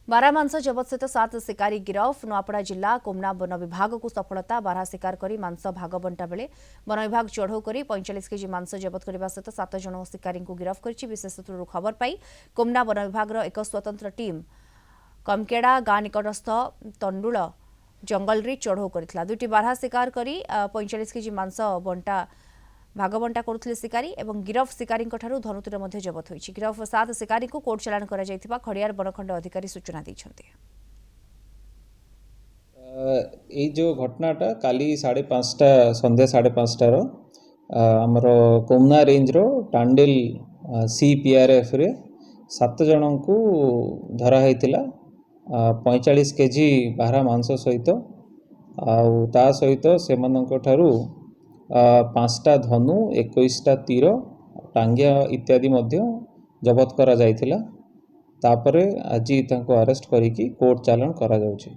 बारहा मांस जबत सहित 7 शिकारी गिरफ। नुआपड़ा जिला कोमना वन विभाग को सफलता। बारहा शिकार कर मांस भाग बंटा बेले वन विभाग चढ़ऊ कर 45 केजी मांस जबत करने सहित 7 जन शिकारी को गिरफ कर। विशेष सूत्रु खबर पाई कोमना वन विभाग एक स्वतंत्र टीम कमकेड़ा गाँ निकटस्थ तंडुल जंगल रे चढ़ऊ कर दुईटी बारहा शिकार कर 45 केजी मांस बंटा भागबंटा करुथिले शिकारी एवं गिरफ शिकारी धनुतीर मध्य जबत होइछि। गिरफ 7 शिकारी को कोर्ट चालाण करा जायथिबा खड़ियार बनखंड अधिकारी सूचना दैछन्ते। ये जो घटनाटा काली 5:30 संध्या 5:30 आमर कोमना रेंज रो टांडेल CPRF रे 7 जन को धरा होइतिला 45 केजी बारहा मांस सहित ता सहित से 5टा धनु 21टा तीर टांगिया इत्यादि मध्य जबत करा जायतिला। तापरे आज तांको अरेस्ट करिकी कोर्ट चालाण करा जाउछि।